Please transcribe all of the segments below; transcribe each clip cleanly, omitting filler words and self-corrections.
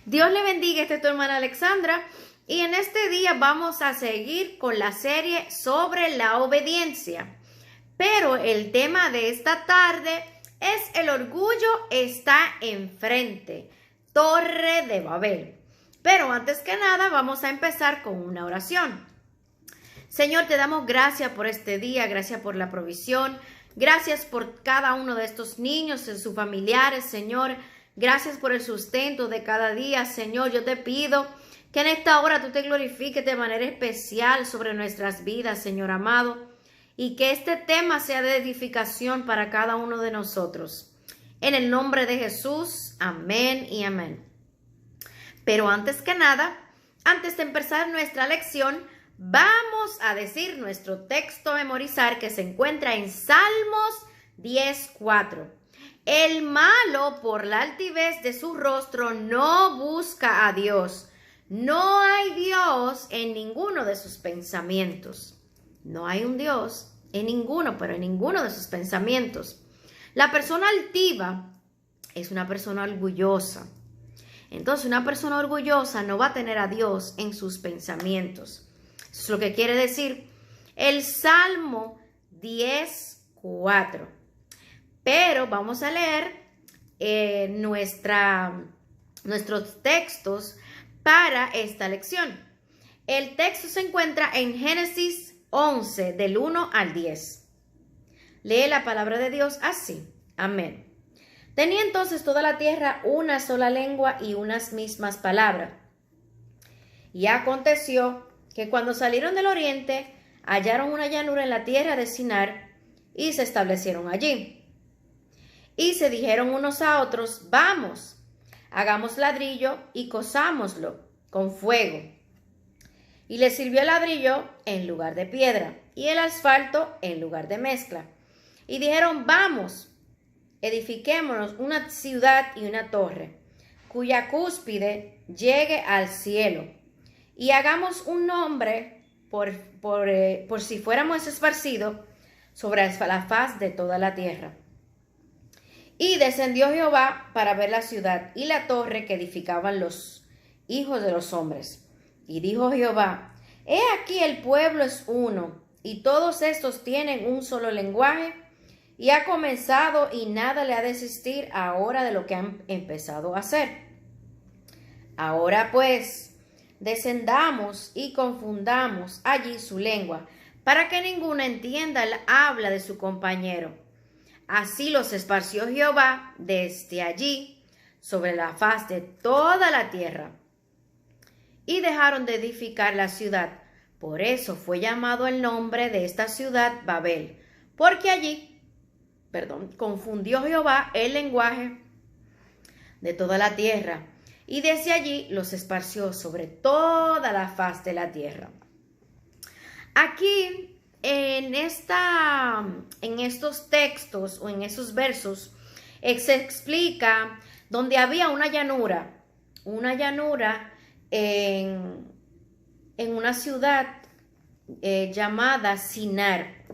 Dios le bendiga, esta es tu hermana Alexandra y en este día vamos a seguir con la serie sobre la obediencia. Pero el tema de esta tarde es el orgullo está enfrente, Torre de Babel. Pero antes que nada vamos a empezar con una oración. Señor, te damos gracias por este día, gracias por la provisión, gracias por cada uno de estos niños y sus familiares, Señor. Gracias por el sustento de cada día, Señor. Yo te pido que en esta hora tú te glorifiques de manera especial sobre nuestras vidas, Señor amado, y que este tema sea de edificación para cada uno de nosotros. En el nombre de Jesús, amén y amén. Pero antes que nada, antes de empezar nuestra lección, vamos a decir nuestro texto a memorizar que se encuentra en Salmos 10:4. El malo por la altivez de su rostro no busca a Dios. No hay Dios en ninguno de sus pensamientos. No hay un Dios en ninguno, pero en ninguno de sus pensamientos. La persona altiva es una persona orgullosa. Entonces, una persona orgullosa no va a tener a Dios en sus pensamientos. Eso es lo que quiere decir el Salmo 10:4. Pero vamos a leer nuestros textos para esta lección. El texto se encuentra en Génesis 11, del 1 al 10. Lee la palabra de Dios así. Amén. Tenía entonces toda la tierra una sola lengua y unas mismas palabras. Y aconteció que cuando salieron del oriente, hallaron una llanura en la tierra de Sinar y se establecieron allí. Y se dijeron unos a otros, vamos, hagamos ladrillo y cosámoslo con fuego. Y les sirvió el ladrillo en lugar de piedra y el asfalto en lugar de mezcla. Y dijeron, vamos, edifiquémonos una ciudad y una torre, cuya cúspide llegue al cielo. Y hagamos un nombre por si fuéramos esparcidos sobre la faz de toda la tierra. Y descendió Jehová para ver la ciudad y la torre que edificaban los hijos de los hombres. Y dijo Jehová, he aquí el pueblo es uno, y todos estos tienen un solo lenguaje, y ha comenzado y nada le ha de desistir ahora de lo que han empezado a hacer. Ahora pues, descendamos y confundamos allí su lengua, para que ninguno entienda el habla de su compañero. Así los esparció Jehová desde allí sobre la faz de toda la tierra. Y dejaron de edificar la ciudad. Por eso fue llamado el nombre de esta ciudad Babel, porque allí, confundió Jehová el lenguaje de toda la tierra, y desde allí los esparció sobre toda la faz de la tierra. Aquí, en estos textos o en esos versos, se explica donde había una llanura en una ciudad llamada Sinar.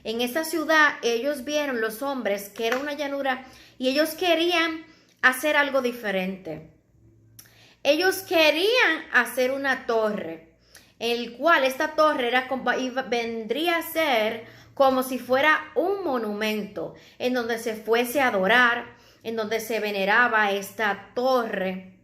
En esa ciudad ellos vieron, los hombres, que era una llanura y ellos querían hacer algo diferente. Ellos querían hacer una torre, el cual esta torre vendría a ser como si fuera un monumento en donde se fuese a adorar, en donde se veneraba esta torre.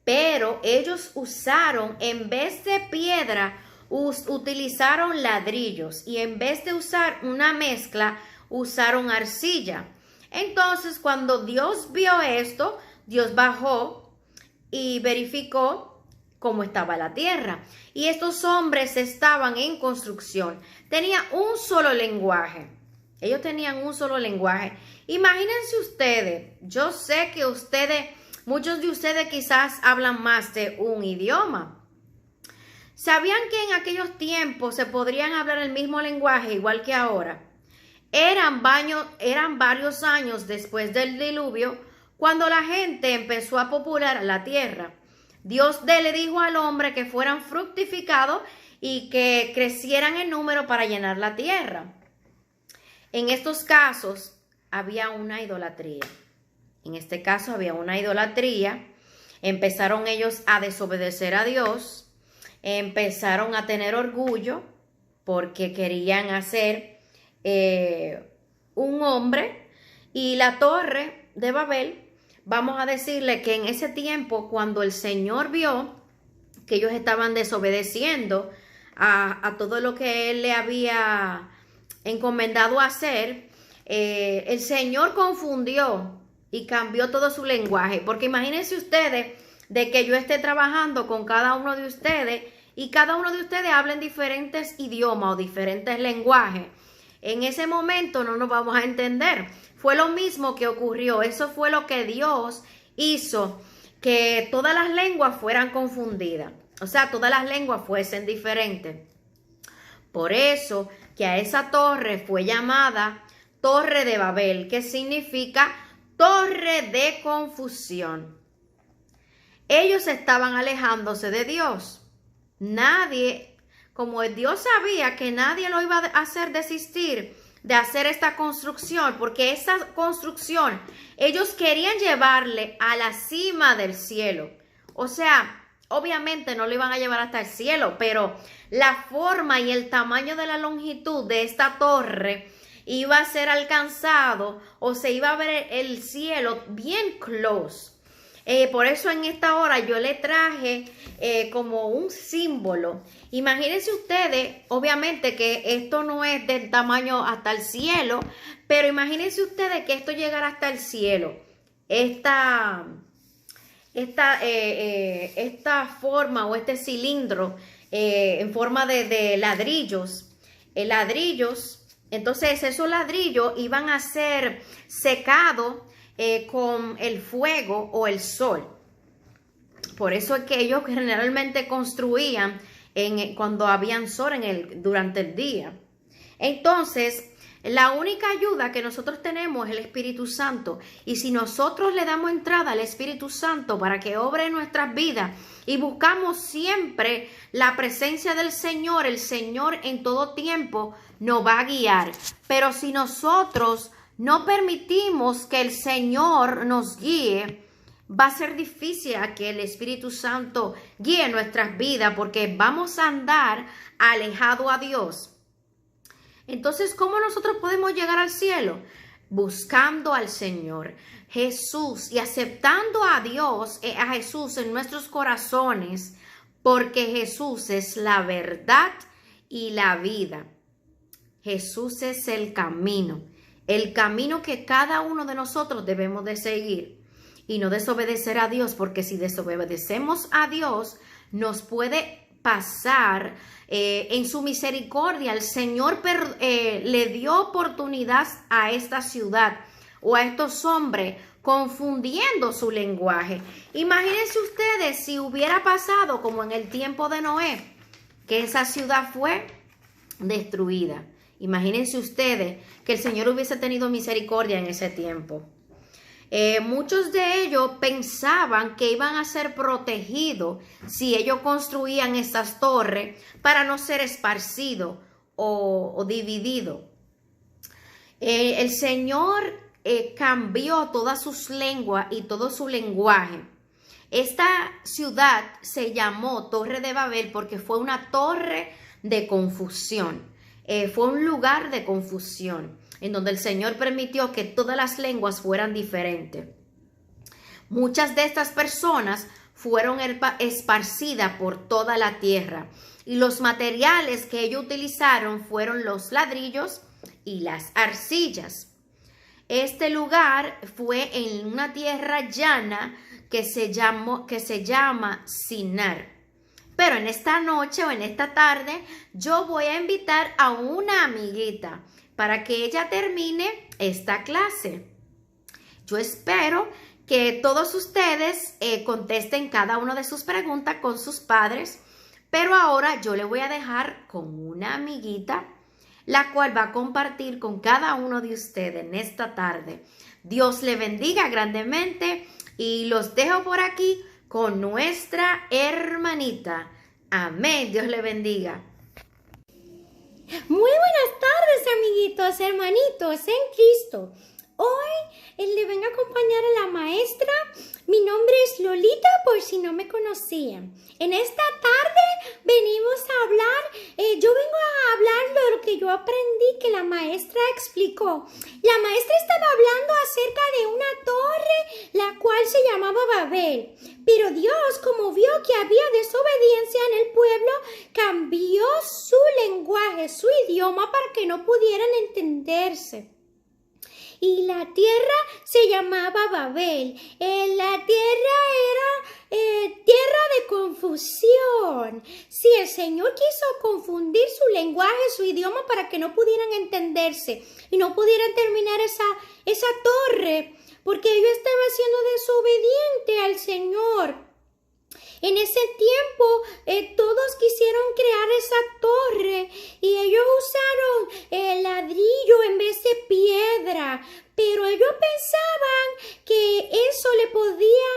Pero ellos usaron, en vez de piedra, utilizaron ladrillos, y en vez de usar una mezcla, usaron arcilla. Entonces, cuando Dios vio esto, Dios bajó y verificó cómo estaba la tierra. Y estos hombres estaban en construcción. Tenían un solo lenguaje. Ellos tenían un solo lenguaje. Imagínense ustedes, yo sé que muchos de ustedes quizás hablan más de un idioma. ¿Sabían que en aquellos tiempos se podrían hablar el mismo lenguaje igual que ahora? Eran varios años después del diluvio cuando la gente empezó a poblar la tierra. Dios le dijo al hombre que fueran fructificados y que crecieran en número para llenar la tierra. En estos casos había una idolatría. En este caso había una idolatría Empezaron ellos a desobedecer a Dios, empezaron a tener orgullo porque querían hacer un hombre, y la torre de Babel, vamos a decirle que en ese tiempo, cuando el Señor vio que ellos estaban desobedeciendo a todo lo que Él le había encomendado hacer, el Señor confundió y cambió todo su lenguaje, porque imagínense ustedes de que yo esté trabajando con cada uno de ustedes y cada uno de ustedes hablen diferentes idiomas o diferentes lenguajes. En ese momento no nos vamos a entender. Fue lo mismo que ocurrió. Eso fue lo que Dios hizo, que todas las lenguas fueran confundidas. O sea, todas las lenguas fuesen diferentes. Por eso que a esa torre fue llamada Torre de Babel, que significa torre de confusión. Ellos estaban alejándose de Dios. Nadie, como Dios sabía que nadie lo iba a hacer desistir de hacer esta construcción, porque esa construcción ellos querían llevarle a la cima del cielo. O sea, obviamente no lo iban a llevar hasta el cielo, pero la forma y el tamaño de la longitud de esta torre iba a ser alcanzado, o se iba a ver el cielo bien close. Por eso en esta hora yo le traje como un símbolo. Imagínense ustedes, obviamente que esto no es del tamaño hasta el cielo, pero imagínense ustedes que esto llegara hasta el cielo. Esta forma o este cilindro en forma de ladrillos. Ladrillos. Entonces esos ladrillos iban a ser secados con el fuego o el sol. Por eso es que ellos generalmente construían cuando habían sol durante el día. Entonces, la única ayuda que nosotros tenemos es el Espíritu Santo. Y si nosotros le damos entrada al Espíritu Santo para que obre en nuestras vidas y buscamos siempre la presencia del Señor, el Señor en todo tiempo nos va a guiar. Pero si nosotros no permitimos que el Señor nos guíe, va a ser difícil a que el Espíritu Santo guíe nuestras vidas, porque vamos a andar alejado a Dios. Entonces, ¿cómo nosotros podemos llegar al cielo? Buscando al Señor Jesús y aceptando a Dios, a Jesús en nuestros corazones, porque Jesús es la verdad y la vida. Jesús es el camino que cada uno de nosotros debemos de seguir y no desobedecer a Dios, porque si desobedecemos a Dios nos puede pasar en su misericordia. El Señor le dio oportunidad a esta ciudad o a estos hombres confundiendo su lenguaje. Imagínense ustedes si hubiera pasado como en el tiempo de Noé, que esa ciudad fue destruida. Imagínense ustedes que el Señor hubiese tenido misericordia en ese tiempo. Muchos de ellos pensaban que iban a ser protegidos si ellos construían estas torres para no ser esparcidos o divididos. El Señor cambió todas sus lenguas y todo su lenguaje. Esta ciudad se llamó Torre de Babel porque fue una torre de confusión. Fue un lugar de confusión en donde el Señor permitió que todas las lenguas fueran diferentes. Muchas de estas personas fueron esparcidas por toda la tierra y los materiales que ellos utilizaron fueron los ladrillos y las arcillas. Este lugar fue en una tierra llana que se llama Sinar. Pero en esta noche o en esta tarde yo voy a invitar a una amiguita para que ella termine esta clase. Yo espero que todos ustedes contesten cada una de sus preguntas con sus padres, pero ahora yo le voy a dejar con una amiguita, la cual va a compartir con cada uno de ustedes en esta tarde. Dios le bendiga grandemente y los dejo por aquí con nuestra hermanita. Amén. Dios le bendiga. Muy buenas tardes, amiguitos, hermanitos en Cristo. Hoy le vengo a acompañar a la maestra. Mi nombre es Lolita, por conocían. En esta tarde venimos a hablar, yo vengo a hablar de lo que yo aprendí que la maestra explicó. La maestra estaba hablando acerca de una torre, la cual se llamaba Babel. Pero Dios, como vio que había desobediencia en el pueblo, cambió su lenguaje, su idioma, para que no pudieran entenderse. Y la tierra se llamaba Babel. La tierra era tierra de confusión. Sí, el Señor quiso confundir su lenguaje, su idioma, para que no pudieran entenderse y no pudieran terminar esa torre, porque ellos estaban siendo desobedientes al Señor. En ese tiempo todos quisieron crear esa torre y ellos usaron el ladrillo en vez de piedra, pero ellos pensaban que eso le podía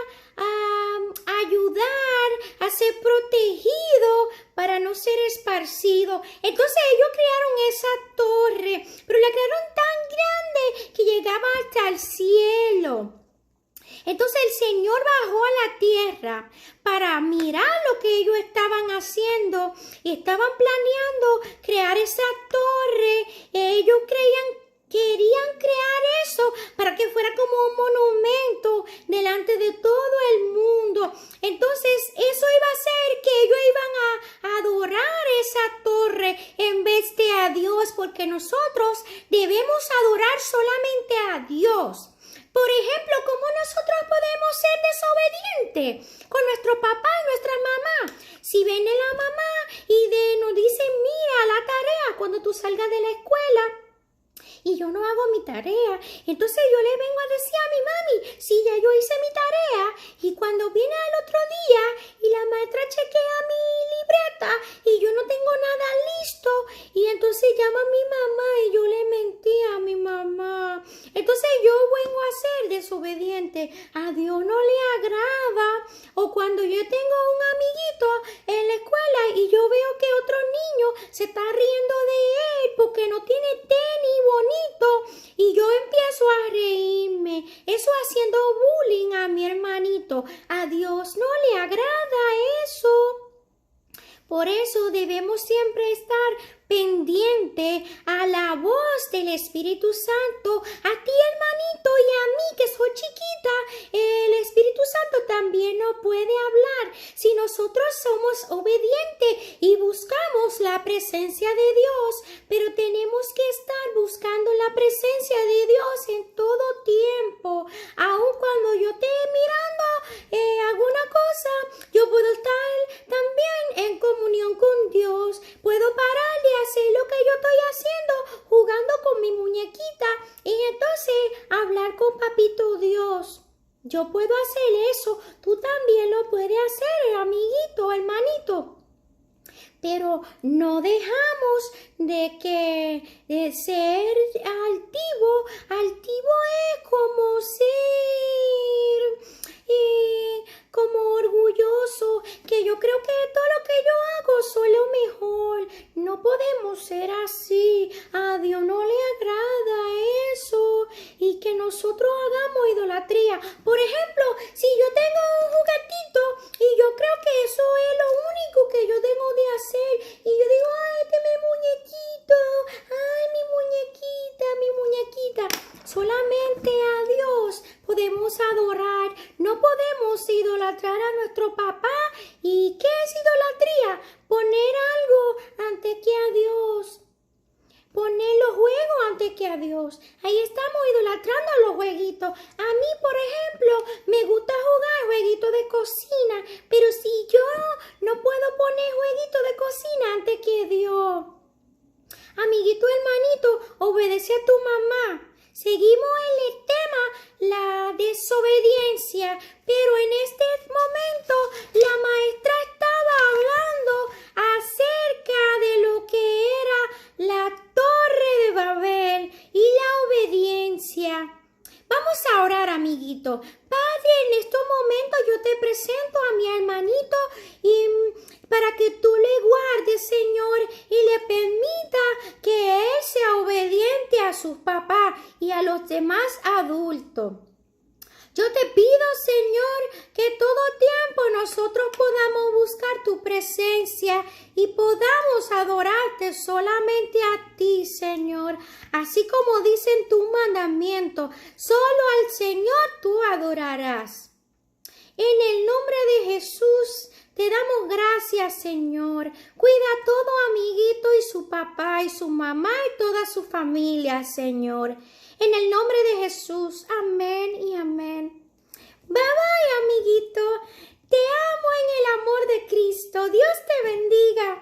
ayudar a ser protegido para no ser esparcido. Entonces ellos crearon esa torre, pero la crearon tan grande que llegaba hasta el cielo. Entonces el Señor bajó a la tierra para mirar lo que ellos estaban haciendo y estaban planeando crear esa torre. Ellos querían crear eso para que fuera como un monumento delante de todo el mundo. Entonces eso iba a ser que ellos iban a adorar esa torre en vez de a Dios, porque nosotros debemos adorar solamente a Dios. Por ejemplo, ¿cómo nosotros podemos ser desobedientes con nuestro papá y nuestra mamá? Si viene la mamá y nos dice, mira la tarea cuando tú salgas de la escuela, y yo no hago mi tarea, entonces yo le vengo a decir a mi mami, sí, ya yo hice mi tarea, y cuando viene al otro día y la maestra chequea mi libreta y yo no tengo nada listo, y entonces llama a mi mamá y yo le mentí a mi mamá. Entonces yo vengo a ser desobediente, a Dios no le agrada. O cuando yo tengo un amiguito en la escuela y yo veo que otro niño se está riendo de él porque no tiene tenis bonito y yo empiezo a reírme, eso haciendo bullying a mi hermanito. A Dios no le agrada eso. Por eso debemos siempre estar pendiente a la voz del Espíritu Santo. A ti, hermanito, y a mí que soy chiquita, el Espíritu Santo también nos puede hablar si nosotros somos obedientes y buscamos la presencia de Dios. Pero tenemos que estar buscando la presencia de Dios en todo tiempo. Aun cuando yo esté mirando alguna cosa, yo puedo estar también en comunión con Dios. Puedo parar de hacer lo que yo estoy haciendo, jugando con mi muñequita, y entonces hablar con Papito Dios. Yo puedo hacer eso, tú también lo puedes hacer, amiguito, hermanito. Pero no dejamos de ser altivo. Altivo es como ser como orgulloso, que yo creo que todo lo que yo hago soy lo mejor. No podemos ser así. A Dios no le agrada eso, y que nosotros hagamos idolatría. Por ejemplo, si yo tengo un juguetito y yo creo que eso es lo único que yo debo de hacer, y yo digo, ay, este es mi muñequito, ay, mi muñequita. Solamente a Dios podemos adorar, no podemos idolatrar a nuestro papá. ¿Y qué es idolatría? Poner algo antes que a Dios. Poner los juegos antes que a Dios. Ahí estamos idolatrando los jueguitos. A mí, por ejemplo, me gusta jugar jueguitos de cocina, pero si yo no puedo poner jueguitos de cocina antes que Dios. Amiguito, hermanito, obedece a tu mamá. Seguimos en el tema, la desobediencia, pero en este momento la maestra estaba hablando acerca de lo que era la Torre de Babel y la obediencia. Vamos a orar, amiguito. Padre, en estos momentos yo te presento a mi hermanito y para que tú le guardes, Señor, y le permita que él sea obediente a sus papás y a los demás adultos. Yo te pido, Señor, que todo tiempo nos nosotros podamos buscar tu presencia y podamos adorarte solamente a ti, Señor. Así como dicen tus mandamientos, solo al Señor tú adorarás. En el nombre de Jesús te damos gracias, Señor. Cuida a todo amiguito y su papá y su mamá y toda su familia, Señor. En el nombre de Jesús. Amén y amén. Bye bye, amiguito. Te amo en el amor de Cristo. Dios te bendiga.